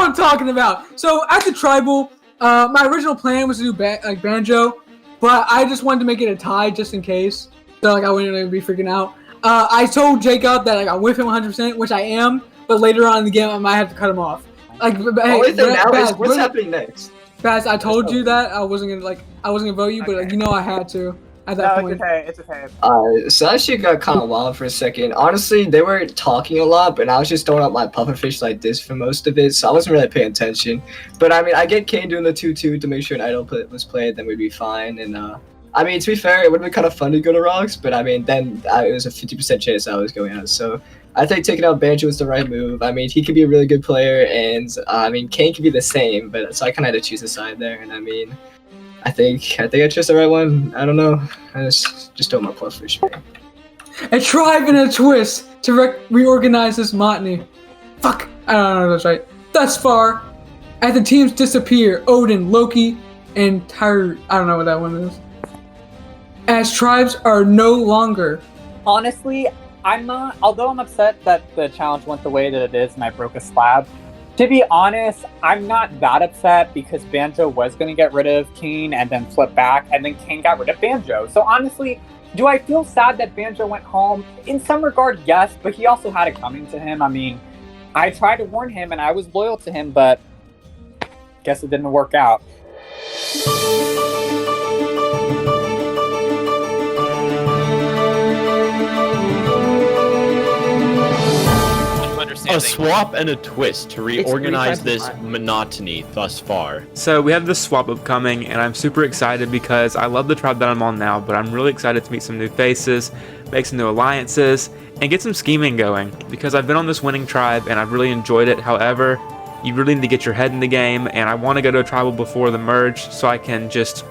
what I'm talking about. So at the tribal, my original plan was to do Banjo, but I just wanted to make it a tie just in case. So like I wouldn't be freaking out. I told Jacob that like I'm with him 100%, which I am. But later on in the game, I might have to cut him off. Like, What's happening next? Bazz, I told you that I wasn't gonna vote you, but like, you know I had to at that point. It's okay. So that shit got kind of wild for a second. Honestly, they were talking a lot, but I was just throwing up my pufferfish like this for most of it, so I wasn't really paying attention. But I mean, I get Kane doing the 2-2 to make sure an idol was played, then we'd be fine. And I mean, to be fair, it would have been kind of fun to go to Rocks, but I mean, then it was a 50% chance I was going out. So I think taking out Banjo was the right move. I mean, he could be a really good player, and I mean, Kane could be the same, but so I kind of had to choose a side there. And I mean, I think I chose the right one. I don't know. I just don't want to pufferfish, man. A tribe and a twist to reorganize this Mutiny. Fuck, I don't know if that's right. Thus far, as the teams disappear, Odin, Loki, and Tyre. I don't know what that one is. As tribes are no longer. Honestly, I'm not, although I'm upset that the challenge went the way that it is and I broke a slab, to be honest, I'm not that upset because Banjo was going to get rid of Kane and then flip back, and then Kane got rid of Banjo. So honestly, do I feel sad that Banjo went home? In some regard, yes, but he also had it coming to him. I mean, I tried to warn him and I was loyal to him, but guess it didn't work out. A swap and a twist to reorganize this monotony thus far. So we have this swap upcoming, and I'm super excited because I love the tribe that I'm on now, but I'm really excited to meet some new faces, make some new alliances, and get some scheming going, because I've been on this winning tribe and I've really enjoyed it. However, you really need to get your head in the game, and I want to go to a tribal before the merge so I can just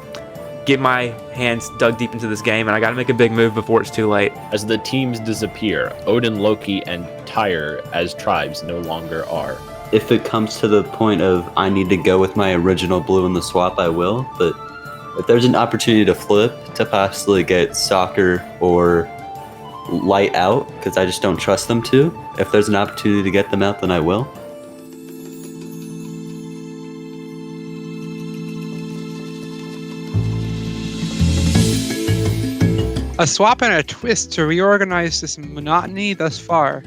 get my hands dug deep into this game, and I got to make a big move before it's too late. As the teams disappear, Odin, Loki, and Tyre as tribes no longer are. If it comes to the point of I need to go with my original blue in the swap, I will, but if there's an opportunity to flip, to possibly get Soccer or Light out, because I just don't trust them to, if there's an opportunity to get them out, then I will. A swap and a twist to reorganize this monotony thus far.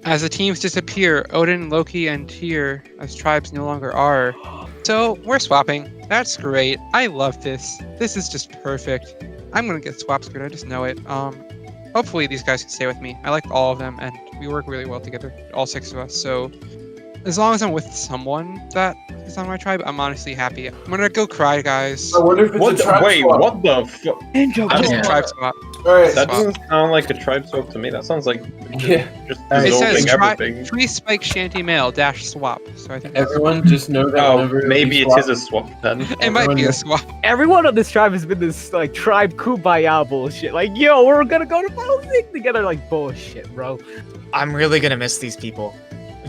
As the teams disappear, Odin, Loki, and Tyr as tribes no longer are. So, we're swapping. That's great. I love this. This is just perfect. I'm gonna get swap screwed, I just know it. Hopefully these guys can stay with me. I like all of them, and we work really well together, all 6 of us, so as long as I'm with someone that is on my tribe, I'm honestly happy. I'm gonna go cry, guys. I wonder if it's a tribe swap. What the fuck? Tribe swap. Alright. That doesn't sound like a tribe swap to me. That sounds like just It says everything. Tree Spike Shanty Male - swap. So I think Everyone just know that whenever maybe it is a swap then. it might be a swap. Everyone on this tribe has been this like tribe kumbaya bullshit. Like, yo, we're gonna go to Lolzy together, like bullshit, bro. I'm really gonna miss these people.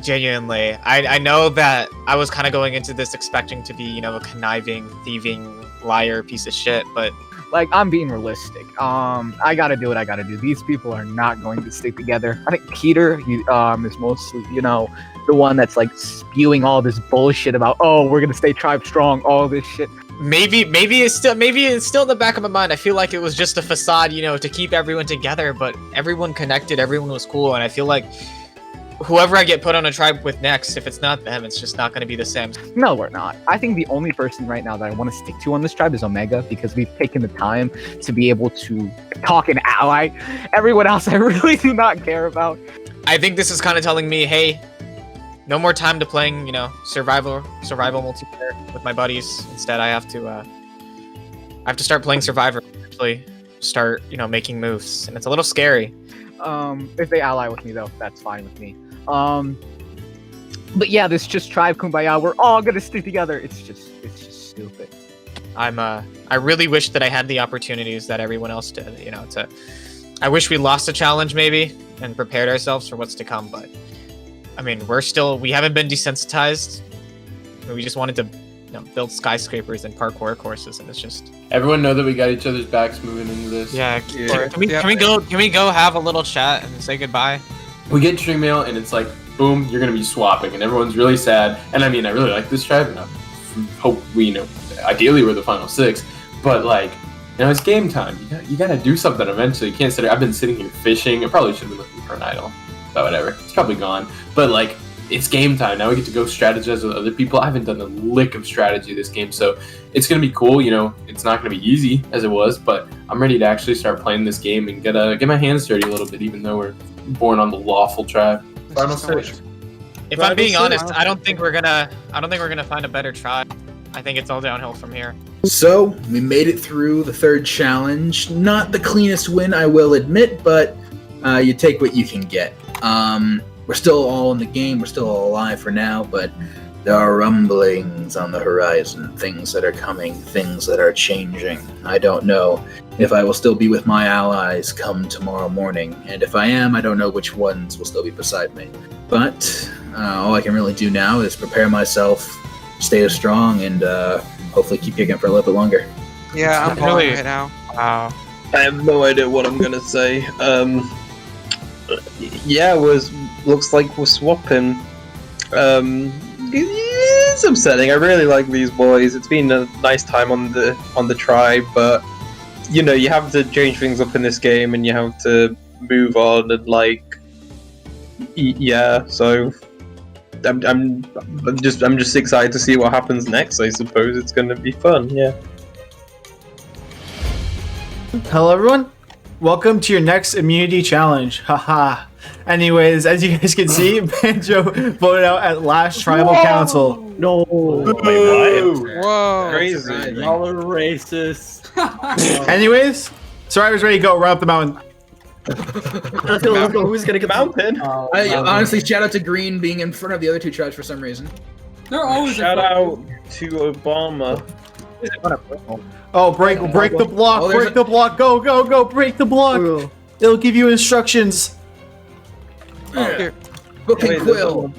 Genuinely. I know that I was kind of going into this expecting to be, you know, a conniving, thieving, liar piece of shit, but Like, I'm being realistic. I gotta do what I gotta do. These people are not going to stick together. I think Peter is mostly, you know, the one that's like spewing all this bullshit about, oh, we're gonna stay tribe strong, all this shit. maybe it's still in the back of my mind. I feel like it was just a facade, you know, to keep everyone together, but everyone connected, everyone was cool, and I feel like whoever I get put on a tribe with next, if it's not them, it's just not going to be the same. No, we're not. I think the only person right now that I want to stick to on this tribe is Omega, because we've taken the time to be able to talk and ally. Everyone else I really do not care about. I think this is kind of telling me, hey, no more time to playing, you know, survival multiplayer with my buddies. Instead, I have to start playing Survivor. Actually, start, you know, making moves, and it's a little scary. If they ally with me, though, that's fine with me. But yeah, this just tribe kumbaya. We're all gonna stick together. It's just stupid. I really wish that I had the opportunities that everyone else did. You know, I wish we lost a challenge maybe and prepared ourselves for what's to come. But I mean, we haven't been desensitized. We just wanted to, you know, build skyscrapers and parkour courses, and it's just. Everyone know that we got each other's backs moving into this. Yeah. Can we go have a little chat and say goodbye? We get stream mail and it's like boom, you're gonna be swapping, and everyone's really sad. And I mean, I really like this tribe, and I hope we, ideally we're the final 6. But like, it's game time. You gotta do something eventually. You can't sit there. I've been sitting here fishing. I probably should have been looking for an idol, but whatever. It's probably gone. But like, it's game time now. We get to go strategize with other people. I haven't done a lick of strategy this game, so it's gonna be cool. It's not gonna be easy as it was, but I'm ready to actually start playing this game and get my hands dirty a little bit, even though we're born on the lawful tribe. Final 6. If I'm being honest, I don't think we're gonna find a better tribe. I think it's all downhill from here. So, we made it through the 3rd challenge. Not the cleanest win, I will admit, but you take what you can get. We're still all in the game, we're still all alive for now, but there are rumblings on the horizon, things that are coming, things that are changing. I don't know if I will still be with my allies come tomorrow morning, and if I am, I don't know which ones will still be beside me. But all I can really do now is prepare myself, stay strong, and hopefully keep kicking for a little bit longer. Yeah, I'm really right now. Wow. I have no idea what I'm gonna say. Yeah, looks like we're swapping. It's upsetting. I really like these boys. It's been a nice time on the tribe, but you have to change things up in this game, and you have to move on, and yeah. So I'm just excited to see what happens next. I suppose it's going to be fun. Yeah. Hello, everyone. Welcome to your next immunity challenge. Haha. Anyways, as you guys can see, Banjo voted out at last tribal council. No. Whoa. Crazy. Y'all are racist. Anyways, Survivor's ready to go. Run up the mountain. Let's go. Who's gonna get Mountain? Honestly, shout out to Green being in front of the other 2 tribes for some reason. They're always Shout out to Obama. Oh, break the block. Oh, Break the block. Go. Break the block. Ooh. It'll give you instructions. Here. Book and Quill.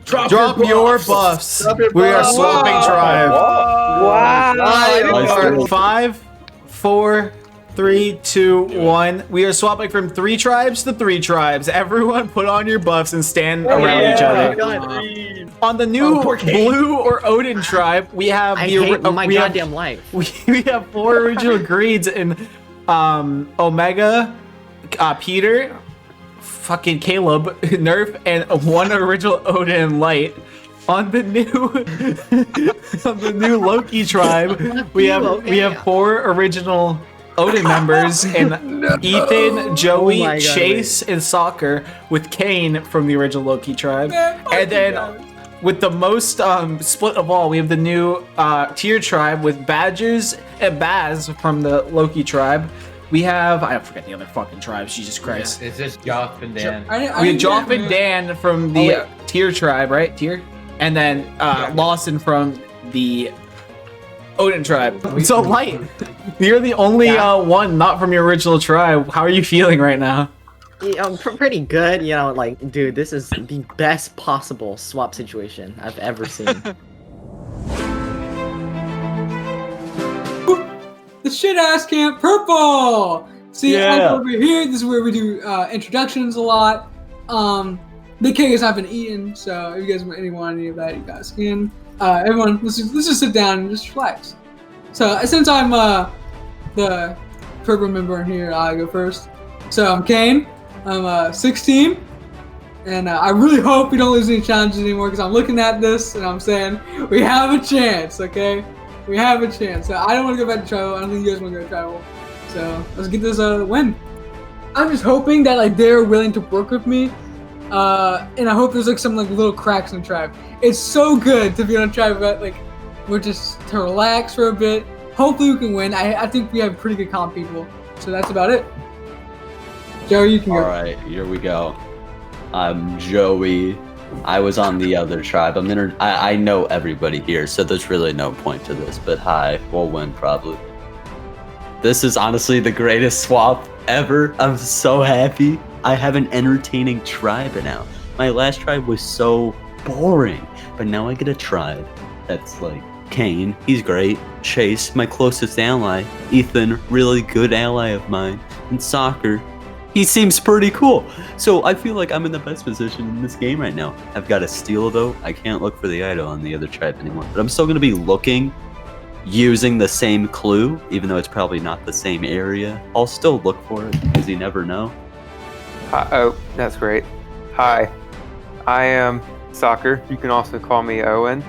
Drop your buffs. We are swapping tribes. Wow. 5, 4, 3, 2, 1. We are swapping from 3 tribes to 3 tribes. Everyone put on your buffs and stand around each other. On the new Blue or Odin tribe, we have goddamn life. We have 4 original greeds in Omega, Peter, fucking Caleb, Nerf, and 1 original Odin Light. On the new Loki tribe, we have 4 original Odin members and Ethan, Joey, Chase, and Soccer with Kane from the original Loki tribe. And then with the most split of all, we have the new tier tribe with Badgers and Bazz from the Loki tribe. We have, I forget the other fucking tribes, Jesus Christ. Yeah, it's just Joff and Dan. We have Joff and Dan from the tier tribe, right? Tier? And then Lawson from the Odin tribe. So Light, you're the only one not from your original tribe. How are you feeling right now? Pretty good. Dude, this is the best possible swap situation I've ever seen. the shit ass camp purple. See, over here, this is where we do introductions a lot. The cake has not been eaten, so if you guys want any of that, you guys can. Everyone, let's just sit down and just relax. So since I'm the purple member in here, I'll go first. So I'm Kane. I'm 16, and I really hope we don't lose any challenges anymore because I'm looking at this and I'm saying we have a chance. Okay, we have a chance. So I don't want to go back to tribal. I don't think you guys want to go to tribal. So let's get this win. I'm just hoping that they're willing to work with me, and I hope there's some little cracks in the tribe. It's so good to be on a tribe, but we're just to relax for a bit. Hopefully we can win. I think we have pretty good comp people. So that's about it. Joey, you can go. Alright, here we go. I'm Joey. I was on the other tribe. I know everybody here, so there's really no point to this, but hi, we'll win probably. This is honestly the greatest swap ever. I'm so happy. I have an entertaining tribe now. My last tribe was so boring, but now I get a tribe that's Kane, he's great. Chase, my closest ally. Ethan, really good ally of mine. And Soccer, he seems pretty cool. So I feel like I'm in the best position in this game right now. I've got a steal though. I can't look for the idol on the other tribe anymore. But I'm still going to be looking, using the same clue, even though it's probably not the same area. I'll still look for it because you never know. Oh, that's great. Hi, I am Soccer. You can also call me Owen.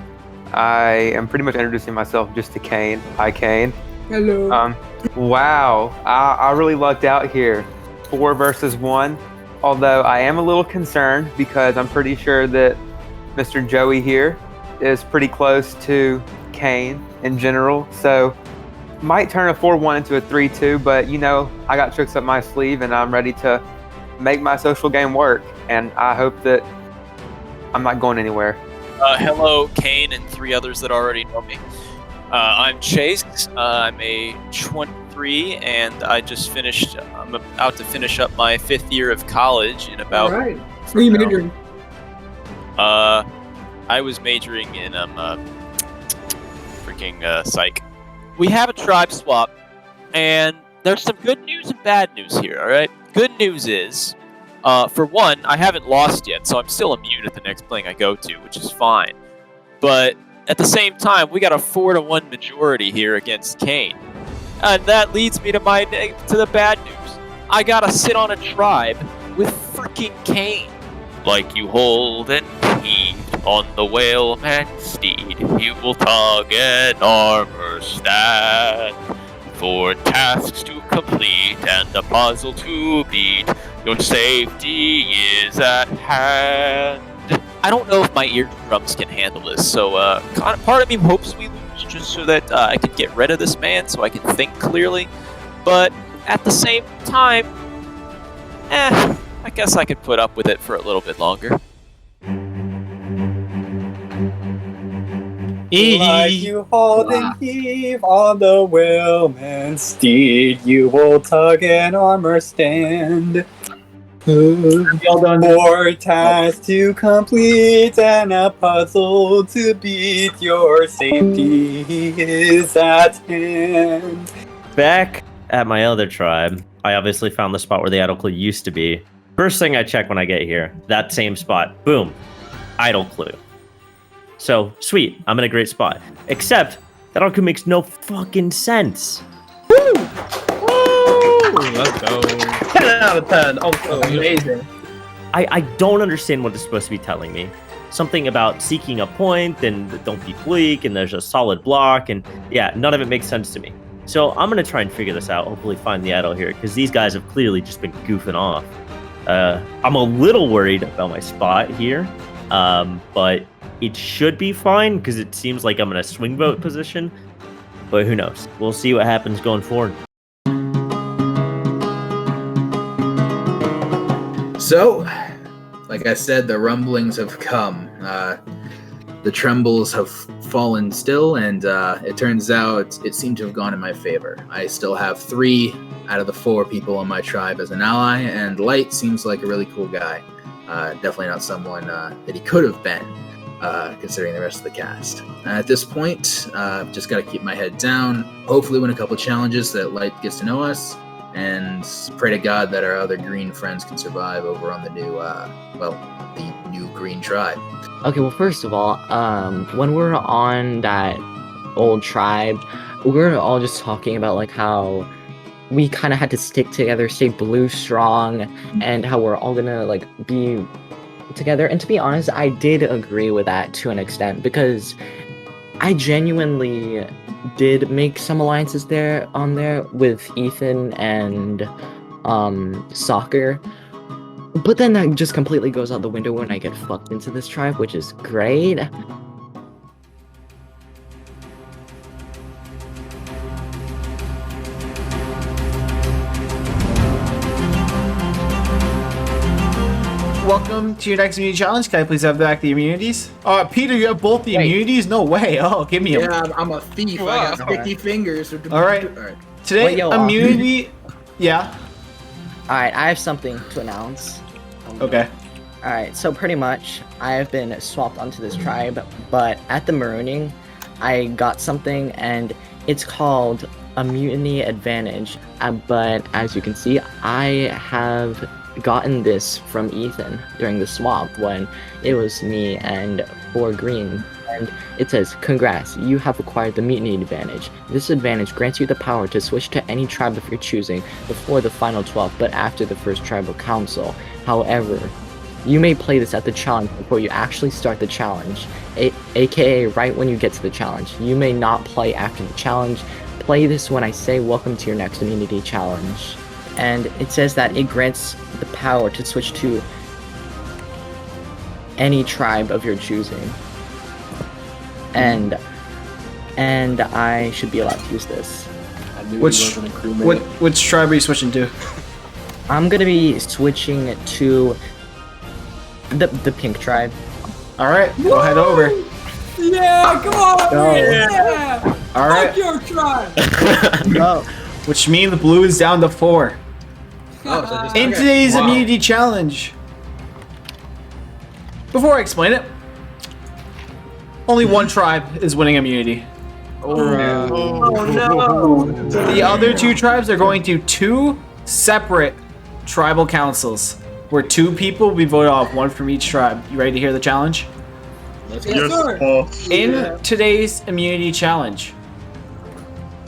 I am pretty much introducing myself just to Kane. Hi, Kane. Hello. Wow, I really lucked out here. 4 versus 1. Although I am a little concerned because I'm pretty sure that Mr. Joey here is pretty close to Kane in general. So might turn a 4-1 into a 3-2, but you know, I got tricks up my sleeve and I'm ready to make my social game work. And I hope that I'm not going anywhere. Hello, Kane and 3 others that already know me. I'm Chase. I'm a 23, and I just finished. I'm about to finish up my 5th year of college in about. All right. What are you majoring? I was majoring in freaking psych. We have a tribe swap, and there's some good news and bad news here. All right. Good news is, for one, I haven't lost yet, so I'm still immune at the next playing I go to, which is fine. But at the same time, we got a 4-1 majority here against Kane. And that leads me to the bad news. I gotta sit on a tribe with freaking Kane. Like you hold and heaved on the whaleman steed, he will tug an armor stand. For tasks to complete and a puzzle to beat, your safety is at hand. I don't know if my eardrums can handle this, so part of me hopes we lose just so that I can get rid of this man so I can think clearly. But at the same time, I guess I could put up with it for a little bit longer. Like you hold and heave on the whaleman's steed, you will tug an armor stand. Well done. 4 tasks to complete and a puzzle to beat, your safety is at hand. Back at my other tribe, I obviously found the spot where the idol clue used to be. First thing I check when I get here, that same spot, boom, idol clue. So, sweet, I'm in a great spot. Except, that idol clue makes no fucking sense. Woo! Let's go. 10 out of 10. Oh, amazing. I don't understand what it's supposed to be telling me. Something about seeking a point, and don't be bleak, and there's a solid block, and yeah, none of it makes sense to me. So I'm going to try and figure this out, hopefully find the idol here, because these guys have clearly just been goofing off. I'm a little worried about my spot here, but it should be fine, because it seems like I'm in a swing vote position, but who knows? We'll see what happens going forward. So, like I said, the rumblings have come. The trembles have fallen still, and it turns out it seemed to have gone in my favor. I still have 3 out of the 4 people on my tribe as an ally, and Light seems like a really cool guy. Definitely not someone that he could have been, considering the rest of the cast. At this point, just got to keep my head down, hopefully win a couple challenges so that Light gets to know us, and pray to God that our other green friends can survive over on the new, the new green tribe. Okay, well, first of all, when we're on that old tribe, we were all just talking about, like, how we kind of had to stick together, stay blue strong, and how we're all gonna, like, be together. And to be honest, I did agree with that to an extent, because I genuinely did make some alliances there with Ethan and Soccer. But then that just completely goes out the window when I get fucked into this tribe, which is great. Welcome to your next immunity challenge. Can I please have back the immunities? Peter, you have both the immunities? No way. Oh, give me them. Yeah, I'm a thief. I got sticky fingers. All right. Today, Wait, yo, immunity. Yeah. Alright, I have something to announce. Okay. Alright, so pretty much, I have been swapped onto this tribe, but at the marooning, I got something, and it's called a mutiny advantage, but as you can see, I have gotten this from Ethan during the swap when it was me and 4 green. And it says, congrats, you have acquired the mutiny advantage. This advantage grants you the power to switch to any tribe of your choosing before the final 12, but after the first tribal council. However, you may play this at the challenge before you actually start the challenge, aka right when you get to the challenge. You may not play after the challenge. Play this when I say welcome to your next immunity challenge. And it says that it grants the power to switch to any tribe of your choosing. And I should be allowed to use this. Which tribe are you switching to? I'm gonna be switching to the pink tribe. All right, go head over. Yeah, come on, Go. yeah. All right. Fuck your tribe. Go. Which means the blue is down to 4. In today's immunity challenge. Before I explain it, only one tribe is winning immunity. Oh no! The other 2 tribes are going to 2 separate tribal councils, where 2 people will be voted off, 1 from each tribe. You ready to hear the challenge? Yes, sir. In today's immunity challenge,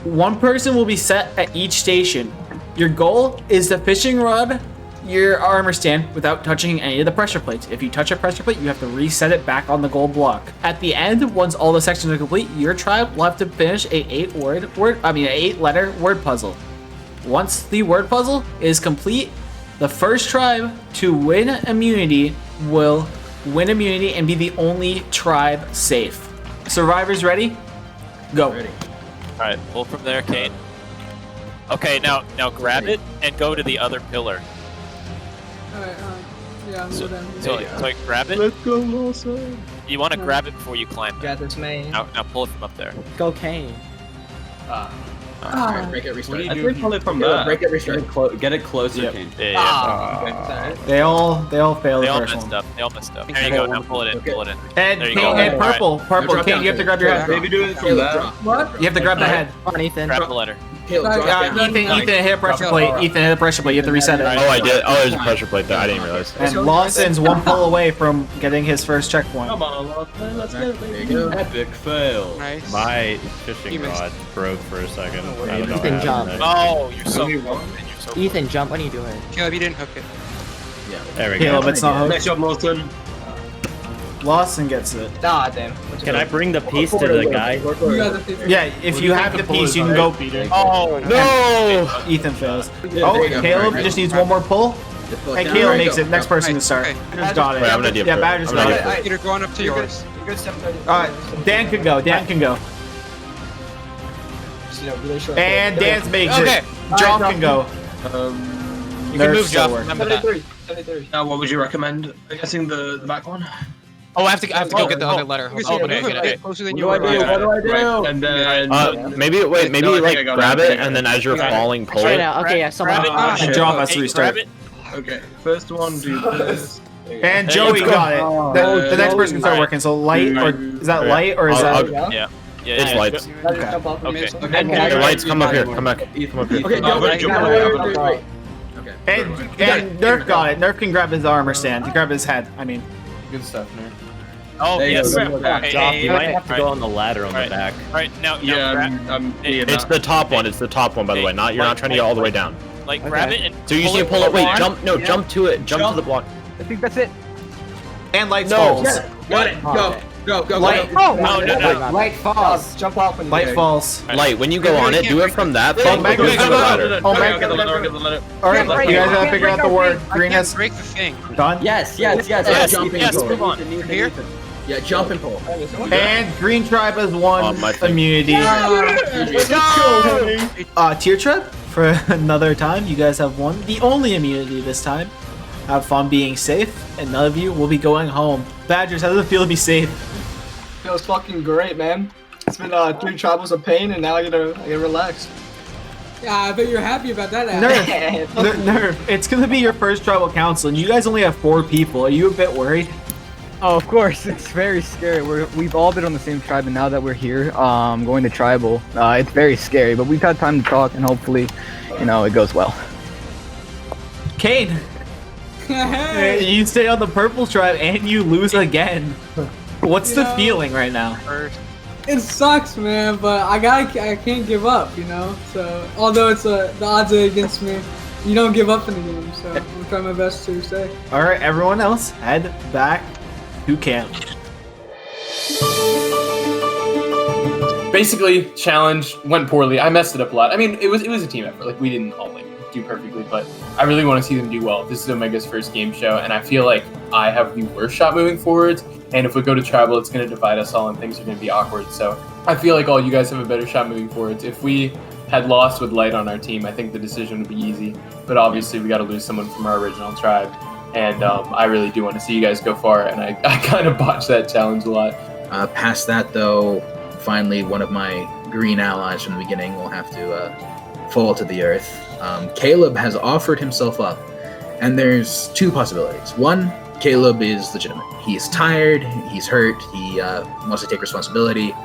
1 person will be set at each station. Your goal is to fishing rod your armor stand without touching any of the pressure plates. If you touch a pressure plate, you have to reset it back on the gold block. At the end, once all the sections are complete, your tribe will have to finish a 8-letter word puzzle. Once the word puzzle is complete, the first tribe to win immunity will win immunity and be the only tribe safe. Survivors ready? Go. All right, pull from there, Kane. Okay, now grab it and go to the other pillar. Alright, yeah, I'm So, down. so like grab it. Let's go, Lawson. You want to grab it before you climb. Got this, man. Now pull it from up there. Go Kane. Break it, restart. I think pull it from there. Break it, restart. Get it closer, Kane. Yeah. They all failed They the all first messed one. up. They all messed up. There you go. Now pull it in. Pull it in. And, There you go. and purple, All purple. Kane, you have to grab your head. Maybe do it from there. What? You have to grab the head. Come on, Ethan. Grab the letter. Ethan, hit a pressure plate. Ethan, hit a pressure plate. You have to reset it. Oh, I did. Oh, there's a pressure plate there. I didn't realize. And Lawson's 1 pull away from getting his first checkpoint. Come on, Lawson. Let's get it. There you go. Epic fail. Nice. My fishing rod broke for a second. I don't know what Ethan, jump. happened there. Oh, you're so. Ethan, jump. What are you doing? Caleb, you didn't hook it. There we Caleb, go. it's not hooked. Nice job, Lawson. Lawson gets it. Ah, damn. Can I bring the piece to the guy? You got the Yeah, if you have the piece, you can go. Oh No! Ethan fails. Oh, Caleb just needs 1 more pull. And Caleb makes it. Next person to start. Okay. Badger's got it. Wait, I have an idea Yeah, for it. Badger's I'm an got idea it. Peter, going up to yours. You're good, 7:30. Dan can go. Dan can go. Just, really short. And Dan's makes Okay. it. Joff can go. You can move, Nerf's still Joff. working. Remember that. 73. Now, what would you recommend? I'm guessing the back one. Oh, I have to go get the other letter. Move Oh, it okay. closer than What you do I were. do? What do I do? Right. And then Maybe No, I think I got grab it. it, and then as you're falling, pull Try it it. out. Okay, yeah, someone. Grab it. Ah, And shit. Joff has to Hey, restart. grab it. Okay, first one, do this. And Joey got it. The next person can start working. So light, or is that light, or is that? Yeah. It's lights. Jump off. Okay. The lights, come up here. Come back. Come up here. Okay, No, go. but jump Okay. And Nerf got it. Nerf can grab his armor stand. He grab his head. I mean. Good stuff, Nerf. Oh There you yes. go. Okay, Joff, you might have to Alright. go on the ladder on Alright. the back. All right, now Yeah, grab, I'm being It's that. the top one. It's the top one, by the way. Not you're not trying to get all the way down. like grab it and So you just need to pull it. Wait, jump. No, Yeah. jump to it. Jump to the block. I think that's it. And lights No. falls. Got it. Go. Go. Light. No, no, no. Light falls. Jump off when you Light falls. Light. When you go on it, do it from that. Oh, Then Meg, go go, to go, the go, ladder. Oh, Okay, Meg. I'll get the letter, I'll get the letter. All right, break you it. guys gotta figure out the word. I Green can't has break the thing. done. Yes. Yes, Jump yes, and move on. Here? Yeah, jump and pull. And Green Tribe has won my thing. immunity. Tier Tribe, for another time, you guys have won the only immunity this time. Have fun being safe, and none of you will be going home. Badgers, how does it feel to be safe? Feels fucking great, man. It's been 3 tribals of pain, and now I get relaxed. Yeah, I bet you're happy about that. Nerf, Nerf, it's gonna be your first tribal council, and you guys only have 4 people. Are you a bit worried? Oh, of course, it's very scary. We've all been on the same tribe, and now that we're here, going to tribal, it's very scary. But we've had time to talk, and hopefully, it goes well. Kane, you stay on the purple tribe and you lose again. What's the feeling right now? It sucks, man, but I can't give up, So although the odds are against me, you don't give up in the game. So I'm trying my best to stay. All right, everyone else, head back to camp. Basically, challenge went poorly. I messed it up a lot. I mean, it was a team effort. Like, we didn't all do perfectly, but I really want to see them do well. This is Omega's first game show, and I feel like I have the worst shot moving forwards. And if we go to tribal, it's going to divide us all, and things are going to be awkward. So I feel like all you guys have a better shot moving forwards. If we had lost with Light on our team, I think the decision would be easy. But obviously, we got to lose someone from our original tribe. And I really do want to see you guys go far, and I kind of botched that challenge a lot. Past that, though, finally, one of my green allies from the beginning will have to fall to the earth. Caleb has offered himself up, and there's two possibilities. One, Caleb is legitimate. He's tired, he's hurt, he wants to take responsibility,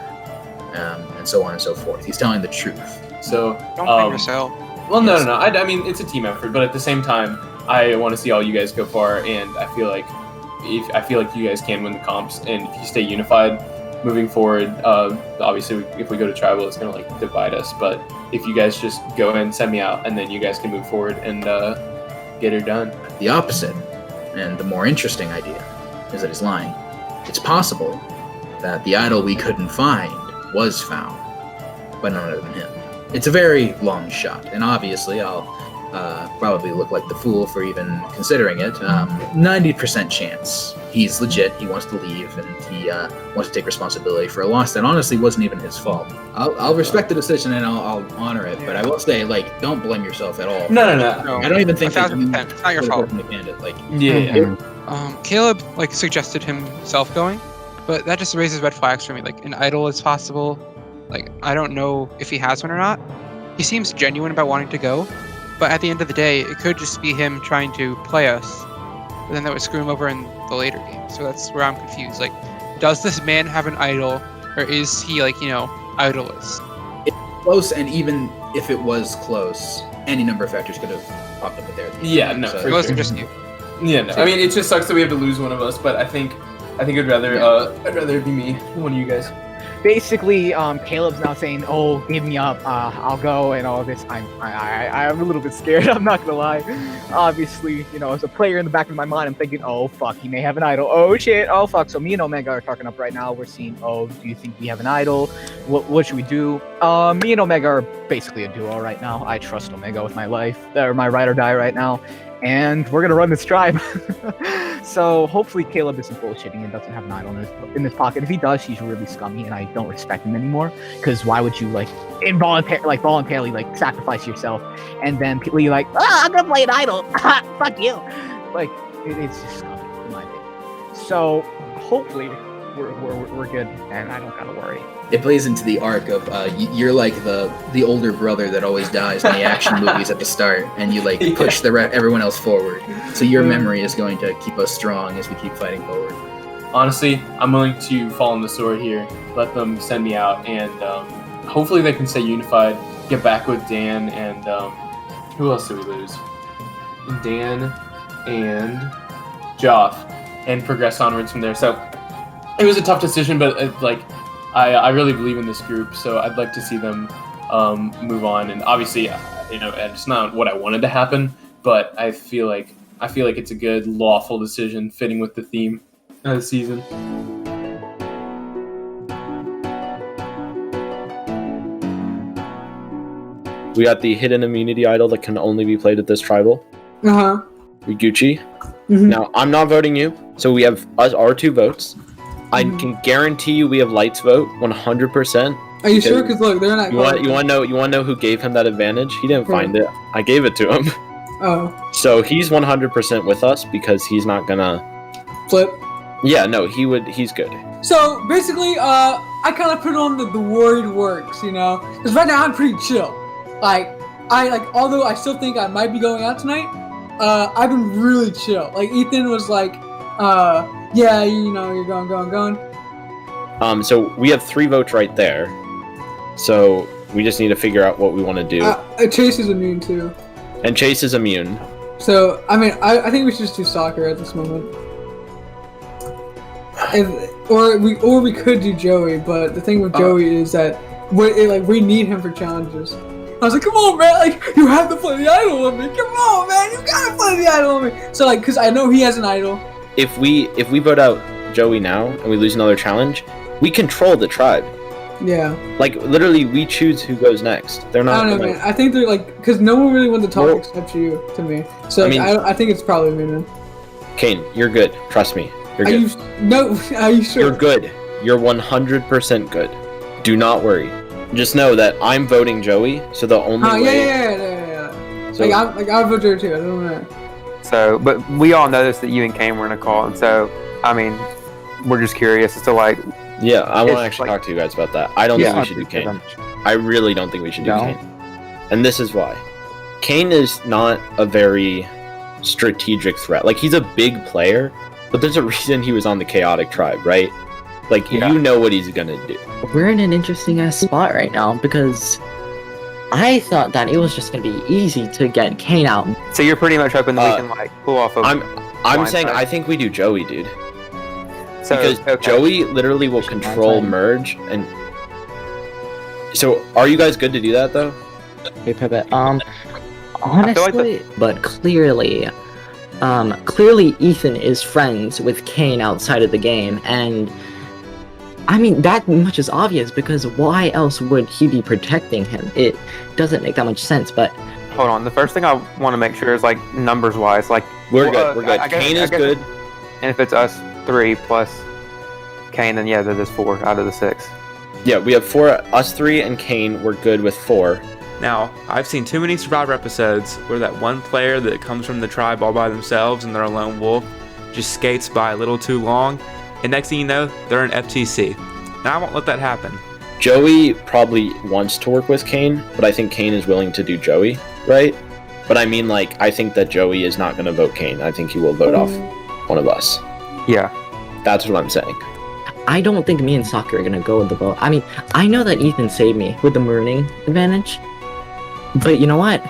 and so on and so forth. He's telling the truth. So, don't blame yourself. Well, no. I mean, it's a team effort, but at the same time, I want to see all you guys go far, and I feel like you guys can win the comps, and if you stay unified moving forward, obviously if we go to tribal, it's gonna divide us. But if you guys just go and send me out, and then you guys can move forward and get her done. The opposite, and the more interesting idea, is that he's lying. It's possible that the idol we couldn't find was found by none other than him. It's a very long shot, and obviously I'll probably look like the fool for even considering it. 90% chance. He's legit, he wants to leave, and he wants to take responsibility for a loss that honestly wasn't even his fault. I'll respect the decision and I'll honor it, but I will say, don't blame yourself at all. No. I don't even think that you it's not your fault. Yeah. Caleb suggested himself going, but that just raises red flags for me. An idol is possible. I don't know if he has one or not. He seems genuine about wanting to go, but at the end of the day, it could just be him trying to play us, but then that would screw him over in the later game. So that's where I'm confused. Does this man have an idol, or is he idolist? It's close, and even if it was close, any number of factors could have popped up there. Yeah, no, it wasn't just you. Yeah, no. I mean, it just sucks that we have to lose one of us, but I think I'd rather it be me than one of you guys. Basically, Caleb's now saying, "Oh, give me up, I'll go," and all this. I'm a little bit scared. I'm not gonna lie. Obviously, as a player in the back of my mind, I'm thinking, "Oh fuck, he may have an idol. Oh shit, oh fuck." So me and Omega are talking up right now. We're seeing, "Oh, do you think we have an idol? What should we do?" Me and Omega are basically a duo right now. I trust Omega with my life, or my ride or die right now, and we're gonna run this tribe. So hopefully Caleb isn't bullshitting and doesn't have an idol in his pocket. If he does, he's really scummy, and I don't respect him anymore. Because why would you voluntarily sacrifice yourself and then people be like, "Oh, I'm gonna play an idol. Fuck you." It's just scummy in my opinion. So hopefully we're good, and I don't gotta worry. It plays into the arc of you're like the older brother that always dies in the action movies at the start, and you push everyone else forward. So your memory is going to keep us strong as we keep fighting forward. Honestly, I'm willing to fall on the sword here. Let them send me out, and hopefully they can stay unified. Get back with Dan and who else did we lose? Dan and Joff, and progress onwards from there. So it was a tough decision, but I really believe in this group, so I'd like to see them move on. And obviously, it's not what I wanted to happen, but I feel like it's a good, lawful decision fitting with the theme of the season. We got the hidden immunity idol that can only be played at this tribal. Gucci. Mm-hmm. Now, I'm not voting you, so we have our 2 votes. I can guarantee you we have Light's vote 100%. Are you sure? Because look, they're not. You want to know who gave him that advantage? He didn't find it. I gave it to him. Oh. So he's 100% with us because he's not gonna flip. Yeah, no, he's good. So basically, I kind of put on the worried works, because right now I'm pretty chill. Although I still think I might be going out tonight, I've been really chill. Ethan was like, Yeah, you know, you're going. So we have 3 votes right there. So we just need to figure out what we want to do. Chase is immune too. And Chase is immune. So, I mean, I think we should just do soccer at this moment. Or we could do Joey, but the thing with Joey is that we need him for challenges. I was like, come on, man, like, you have to play the idol on me. Come on, man, you gotta play the idol on me. So, like, because I know he has an idol. If we vote out Joey now and we lose another challenge, we control the tribe. Yeah. Like, literally, we choose who goes next. They're not. I don't know, man. I think they're like, because no one really wanted to talk except you, to me. So, I think it's probably me, man. Kane, you're good. Trust me. You're good. Are you sure? You're good. You're 100% good. Do not worry. Just know that I'm voting Joey, so the only way... Yeah. So, I vote Joey too, I don't know. So, but we all noticed that you and Kane were in a call, and so, I mean, we're just curious as to, like... Yeah, I want to actually talk to you guys about that. I don't think we should do Kane. I really don't think we should do Kane. And this is why. Kane is not a very strategic threat. Like, he's a big player, but there's a reason he was on the Chaotic Tribe, right? Like, you know what he's gonna do. We're in an interesting ass spot right now because I thought that it was just gonna be easy to get Kane out. So you're pretty much hoping that we can like pull off of. I'm saying I think we do Joey, dude. So, because Joey literally will control merge, and so are you guys good to do that though? Hey Pepit, honestly, but clearly Ethan is friends with Kane outside of the game, and I mean, that much is obvious because why else would he be protecting him? It doesn't make that much sense, but... Hold on, the first thing I want to make sure is, like, numbers-wise, like... We're good. Kane is good. And if it's us 3 plus Kane, then yeah, there's 4 out of the 6. Yeah, we have 4, us 3 and Kane, we're good with 4. Now, I've seen too many Survivor episodes where that one player that comes from the tribe all by themselves and they're a lone wolf just skates by a little too long, and next thing you know, they're in FTC. Now, I won't let that happen. Joey probably wants to work with Kane, but I think Kane is willing to do Joey, right? But I mean, like, I think that Joey is not going to vote Kane. I think he will vote off one of us. Yeah. That's what I'm saying. I don't think me and Soccer are going to go with the vote. I mean, I know that Ethan saved me with the marooning advantage, but you know what?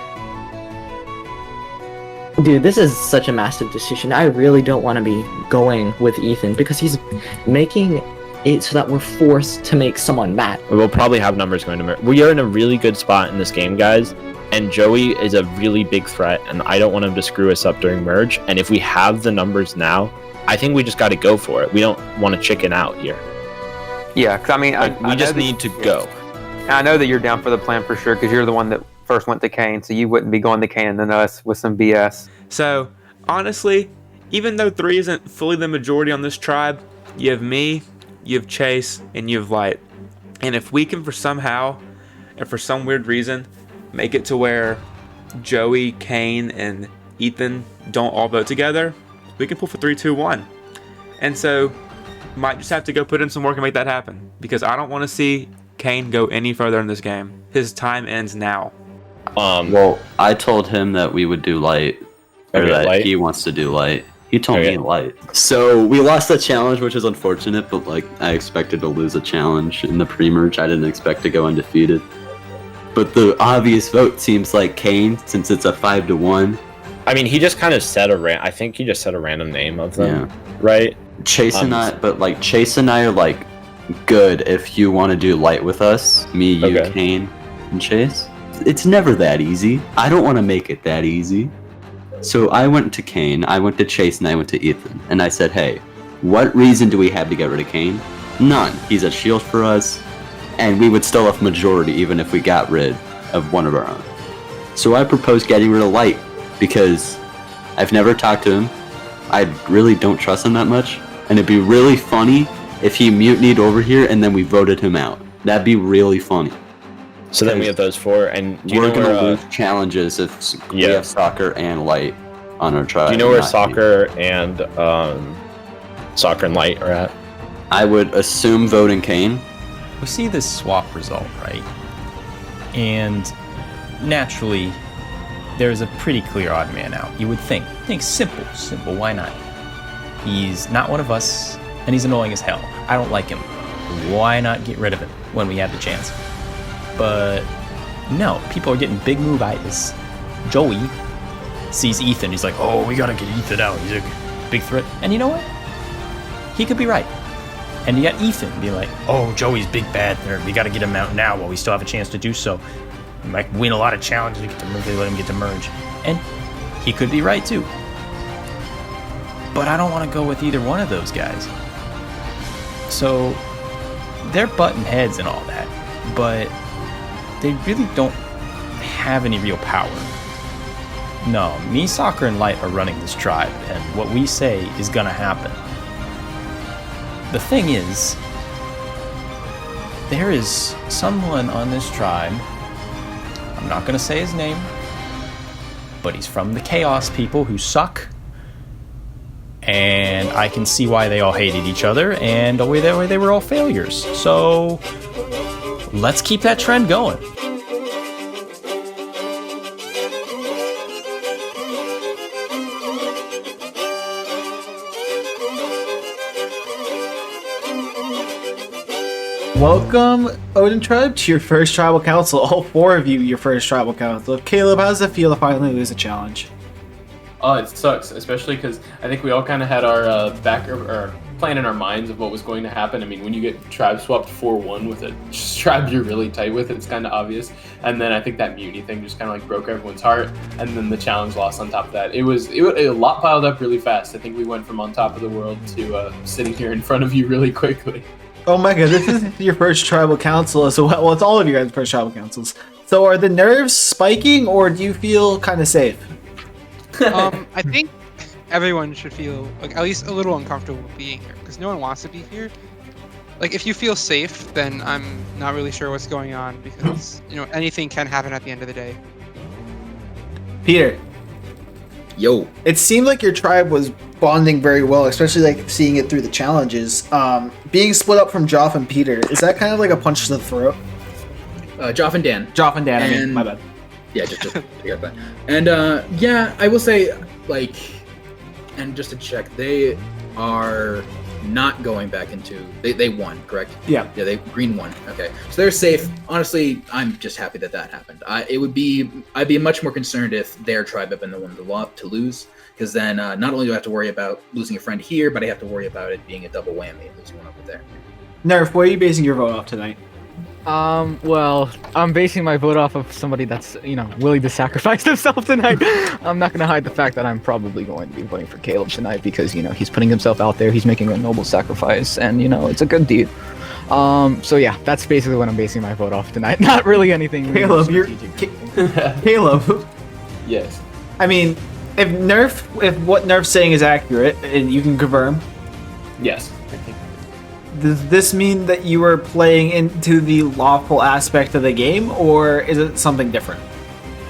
Dude, this is such a massive decision. I really don't want to be going with Ethan because he's making it so that we're forced to make someone mad. We'll probably have numbers going to merge. We are in a really good spot in this game, guys, and Joey is a really big threat, and I don't want him to screw us up during merge. And if we have the numbers now, I think we just got to go for it. We don't want to chicken out here. Yeah, because I mean, we just need to go. I know that you're down for the plan for sure because you're the one that first went to Kane, so you wouldn't be going to Kane and then us with some BS. So, honestly, even though 3 isn't fully the majority on this tribe, you have me, you have Chase, and you have Light. And if we can for somehow, and for some weird reason, make it to where Joey, Kane, and Ethan don't all vote together, we can pull for 3, 2, 1. And so, might just have to go put in some work and make that happen. Because I don't want to see Kane go any further in this game. His time ends now. Well, I told him that we would do light, or that light? he wants to do light. He told me light. So we lost the challenge, which is unfortunate, but like I expected to lose a challenge in the pre-merge. I didn't expect to go undefeated. But the obvious vote seems like Kane, since it's a 5-1. I mean, he just kind of said I think he just said a random name of them, right? Chase and I are like good if you want to do light with us. Me, you, Kane, and Chase. It's never that easy. I don't want to make it that easy. So I went to Kane, I went to Chase, and I went to Ethan. And I said, hey, what reason do we have to get rid of Kane? None. He's a shield for us, and we would still have majority even if we got rid of one of our own. So I proposed getting rid of Light, because I've never talked to him. I really don't trust him that much. And it'd be really funny if he mutinied over here and then we voted him out. That'd be really funny. So then we have those 4, and do you we're know gonna where, lose challenges if we have Soccer and Light on our tribe. Do you know where Soccer and Light are at? I would assume voting Kane. We see this swap result, right? And naturally, there's a pretty clear odd man out. You would think simple, why not? He's not one of us, and he's annoying as hell. I don't like him. Why not get rid of him when we have the chance? But no, people are getting big move itis. Joey sees Ethan. He's like, oh, we gotta get Ethan out. He's a big threat. And you know what? He could be right. And you got Ethan being like, oh, Joey's big bad nerd. We gotta get him out now while we still have a chance to do so. We might win a lot of challenges. We get to merge. They let him get to merge. And he could be right too. But I don't want to go with either one of those guys. So they're butting heads and all that, but they really don't have any real power. No, me, Soccer, and Light are running this tribe, and what we say is gonna happen. The thing is, there is someone on this tribe, I'm not gonna say his name, but he's from the Chaos people who suck, and I can see why they all hated each other, and the way they were all failures. So let's keep that trend going. Welcome, Odin Tribe, to your first tribal council. All 4 of you, your first tribal council. Caleb, how does it feel to finally lose a challenge? Oh, it sucks, especially because I think we all kind of had our plan in our minds of what was going to happen. I mean, when you get tribe swapped 4-1 with a tribe you're really tight with, it's kind of obvious. And then I think that Mutiny thing just kind of like broke everyone's heart. And then the challenge loss on top of that. It a lot piled up really fast. I think we went from on top of the world to sitting here in front of you really quickly. Oh my god, this is your first tribal council as well. Well, it's all of your guys' first tribal councils. So are the nerves spiking, or do you feel kind of safe? I think everyone should feel like at least a little uncomfortable being here because no one wants to be here. Like if you feel safe, then I'm not really sure what's going on because anything can happen at the end of the day. Peter. Yo. It seemed like your tribe was bonding very well, especially like seeing it through the challenges. Being split up from Joff and Peter, is that kind of like a punch to the throat? Joff and Dan. Joff and Dan, I mean, my bad. Yeah, just forget that. And yeah, I will say, like, and just to check, they are not going back into. They won, correct? Yeah. Yeah, green won. Okay, so they're safe. Honestly, I'm just happy that happened. I'd be much more concerned if their tribe had been the one to lose, because then not only do I have to worry about losing a friend here, but I have to worry about it being a double whammy and losing one over there. Nerf, what are you basing your vote off tonight? Well, I'm basing my vote off of somebody that's, willing to sacrifice themselves tonight. I'm not gonna hide the fact that I'm probably going to be voting for Caleb tonight because, he's putting himself out there, he's making a noble sacrifice, and, it's a good deed. So yeah, that's basically what I'm basing my vote off tonight. Not really anything. Caleb, Caleb. Yes. I mean, if what Nerf's saying is accurate, and you can confirm. Yes. Does this mean that you are playing into the lawful aspect of the game, or is it something different?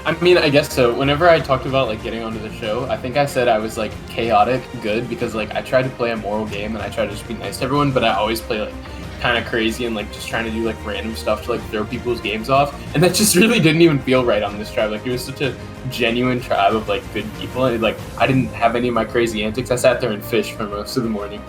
I mean, I guess so. Whenever I talked about like getting onto the show, I think I said I was like chaotic good because like I tried to play a moral game and I tried to just be nice to everyone, but I always play like kind of crazy and like just trying to do like random stuff to like throw people's games off, and that just really didn't even feel right on this tribe. Like it was such a genuine tribe of like good people, and like I didn't have any of my crazy antics. I sat there and fished for most of the morning.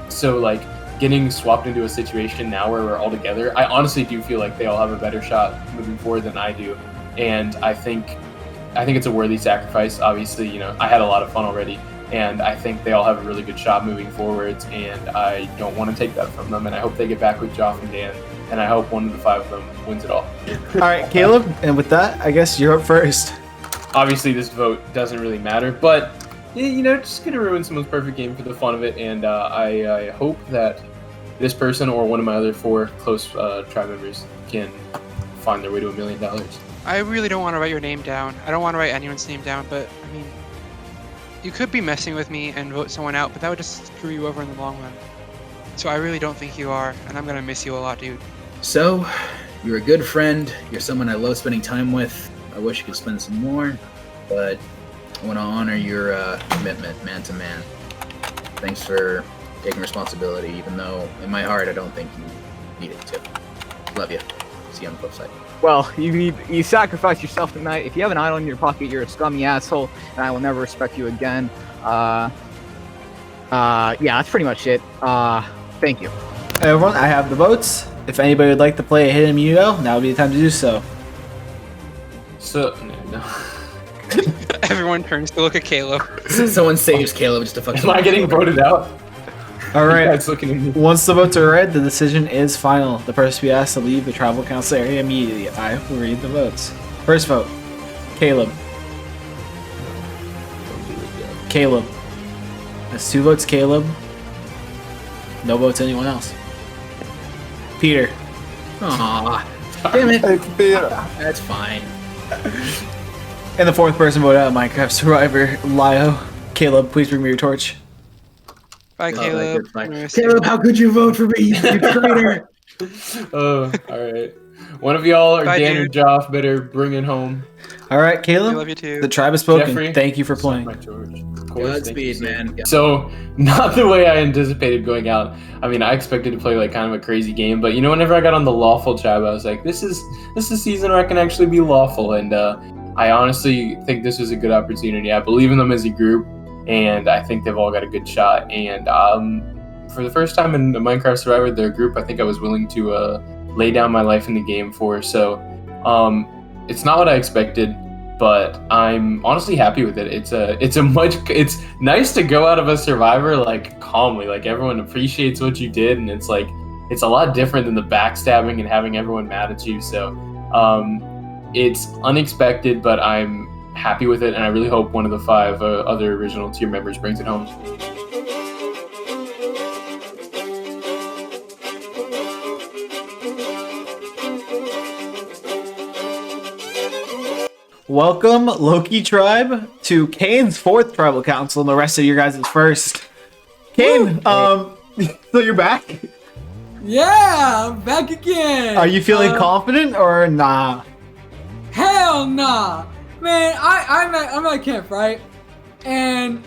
So like getting swapped into a situation now where we're all together, I honestly do feel like they all have a better shot moving forward than I do, and I think it's a worthy sacrifice. Obviously, I had a lot of fun already, and I think they all have a really good shot moving forwards, and I don't want to take that from them, and I hope they get back with Joff and Dan, and I hope one of the 5 of them wins it all. All right, Caleb, and with that, I guess you're up first. Obviously, this vote doesn't really matter, but just gonna ruin someone's perfect game for the fun of it, and I hope that this person or one of my other 4 close tribe members can find their way to $1 million. I really don't want to write your name down. I don't want to write anyone's name down, but I mean, you could be messing with me and vote someone out, but that would just screw you over in the long run. So I really don't think you are, and I'm gonna miss you a lot, dude. So, you're a good friend. You're someone I love spending time with. I wish you could spend some more, but I want to honor your commitment, man to man. Thanks for taking responsibility, even though in my heart I don't think you needed to. Love you. See you on the flip side. Well, you sacrificed yourself tonight. If you have an idol in your pocket, you're a scummy asshole, and I will never respect you again. Yeah, that's pretty much it. Thank you. Everyone, I have the votes. If anybody would like to play a hidden immuno, now would be the time to do so. So, no. Everyone turns to look at Caleb. Someone saves Caleb just to fucking. Am I getting voted out? All right. You guys looking at me. Once the votes are read, the decision is final. The person to be asked to leave the tribal council area immediately. I will read the votes. First vote, Caleb. Caleb. That's 2 votes, Caleb. No votes, anyone else. Peter. Aw, damn it. That's fine. And the 4th person voted out, Minecraft Survivor Lyo. Caleb, please bring me your torch. Bye, Caleb. Caleb, how could you vote for me, you traitor? Oh, all right. One of y'all or Bye, Dan dude. or Joff better bring it home. All right, Caleb. I love you too. The tribe has spoken. Jeffrey? Thank you for playing. My George. Of course. thank you, Godspeed, sir. man. So, not the way I anticipated going out. I mean, I expected to play like kind of a crazy game, but whenever I got on the lawful tribe, I was like, this is a season where I can actually be lawful, and I honestly think this was a good opportunity. I believe in them as a group, and I think they've all got a good shot. And for the first time in the Minecraft Survivor, their group, I think I was willing to lay down my life in the game for. So, it's not what I expected, but I'm honestly happy with it. It's nice to go out of a Survivor like calmly, like everyone appreciates what you did, and it's a lot different than the backstabbing and having everyone mad at you. So it's unexpected, but I'm happy with it, and I really hope one of the 5 other original tier members brings it home. Welcome, Loki tribe, to Kane's 4th tribal council, and the rest of your guys' 1st. Kane, so you're back? Yeah, I'm back again. Are you feeling confident or nah? Hell nah, man. I'm at camp, right? And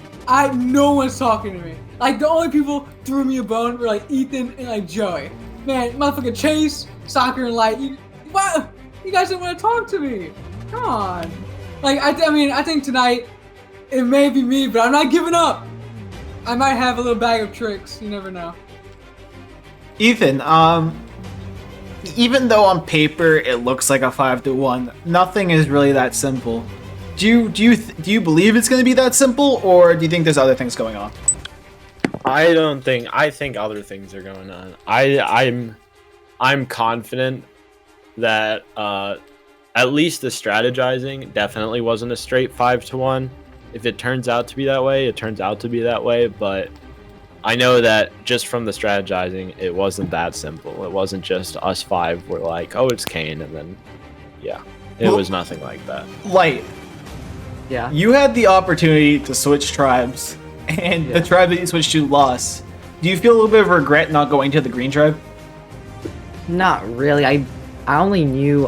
no one's talking to me. Like the only people threw me a bone were like Ethan and like Joey. Man, motherfucker Chase, Soccer, and Light. What? You guys didn't want to talk to me. Come on. Like I think tonight it may be me, but I'm not giving up. I might have a little bag of tricks. You never know. Ethan, even though on paper it looks like a 5-1, nothing is really that simple. Do you believe it's going to be that simple, or do you think there's other things going on? I think other things are going on. I'm confident that at least the strategizing definitely wasn't a straight 5-1. If it turns out to be that way, it turns out to be that way, but I know that just from the strategizing, it wasn't that simple. It wasn't just us 5 were like, oh, it's Kane, and then, yeah. It was nothing like that. Light. Yeah. You had the opportunity to switch tribes, and the tribe that you switched to lost. Do you feel a little bit of regret not going to the green tribe? Not really. I only knew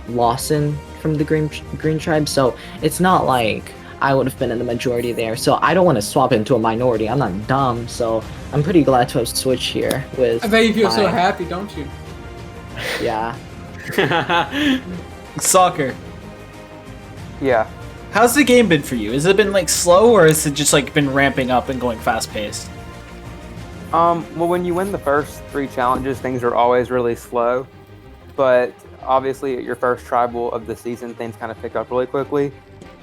Lawson from the green tribe, so it's not like I would have been in the majority there. So I don't want to swap into a minority. I'm not dumb, so I'm pretty glad to have switched here with. I bet you feel so happy, don't you? Yeah. Soccer. Yeah. How's the game been for you? Has it been like slow, or has it just like been ramping up and going fast paced? Well, when you win the first 3 challenges, things are always really slow. But obviously, at your first tribal of the season, things kind of pick up really quickly.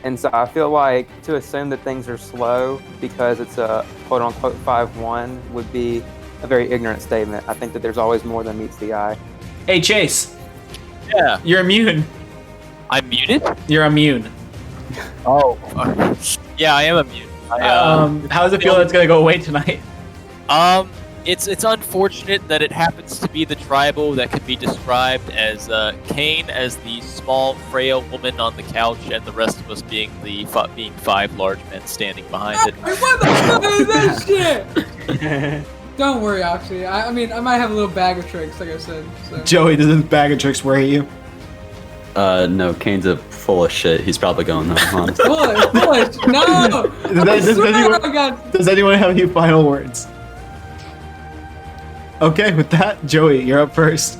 And so I feel like to assume that things are slow because it's a quote-unquote 5-1 would be a very ignorant statement. I think that there's always more than meets the eye. Hey, Chase. Yeah. You're immune. I'm muted? You're immune. Oh. Yeah, I am immune. How does it feel that it's gonna go away tonight? It's unfortunate that it happens to be the tribal that can be described as Kane as the small, frail woman on the couch, and the rest of us being being 5 large men standing behind it. Hey, what the fuck is that shit? Don't worry, actually. I mean, I might have a little bag of tricks, like I said. So. Joey, does this bag of tricks worry you? No, Kane's a full of shit. He's probably going though, honestly. Foolish. No. Does anyone have any final words? Okay, with that, Joey, you're up first.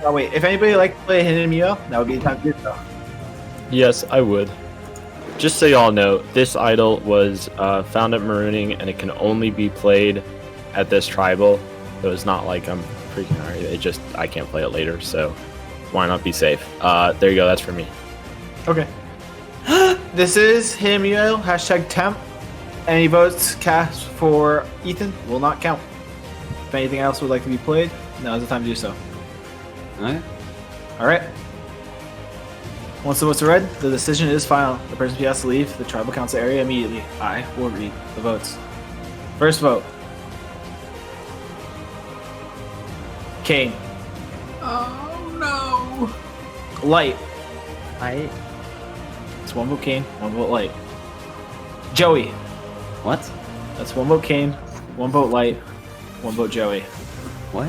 Oh wait, if anybody like to play Hidden Mio, that would be the time to do so. Yes, I would. Just so y'all know, this idol was found at Marooning, and it can only be played at this tribal. So it's not like I'm freaking out. It just, I can't play it later, so why not be safe? There you go, that's for me. Okay. This is Hidden Mio, #temp. Any votes cast for Ethan will not count. If anything else would like to be played, now is the time to do so. Alright. Once the votes are read, the decision is final. The person who has to leave the tribal council area immediately. I will read the votes. First vote. Kane. Oh no. Light. Light. It's one vote Kane, one vote Light. Joey. What? That's one vote Kane, one vote Light, one vote Joey. What?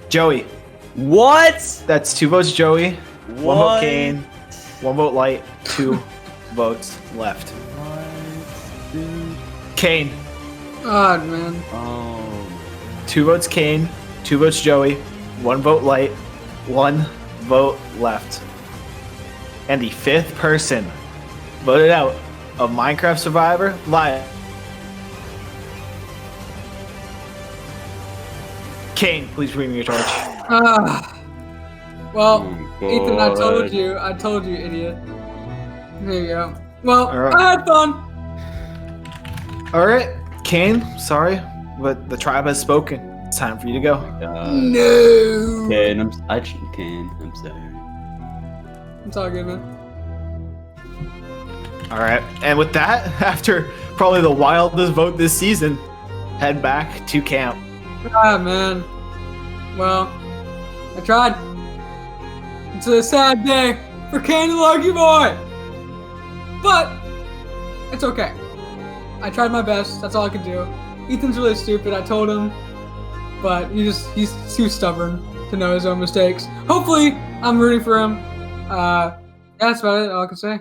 Joey. What? That's 2 votes Joey, What? 1 vote Kane, 1 vote Light, 2 votes left. Kane. God, man. Oh. 2 votes Kane, 2 votes Joey, 1 vote Light, 1 vote left. And the 5th person voted out of Minecraft Survivor Lyo. Kane, please bring me your torch. Well, Oh, Ethan, I told God. you, idiot. There you go. Well, Alright. I had fun. Alright, Kane, sorry, but the tribe has spoken. It's time for you to go. No. Kane, I'm sorry. It's all good, man. Alright, and with that, after probably the wildest vote this season, head back to camp. Ah, man. Well, I tried. It's a sad day for Kane the Lucky Boy. But it's okay. I tried my best. That's all I could do. Ethan's really stupid. I told him, but he's too stubborn to know his own mistakes. Hopefully, I'm rooting for him. That's about it. All I can say.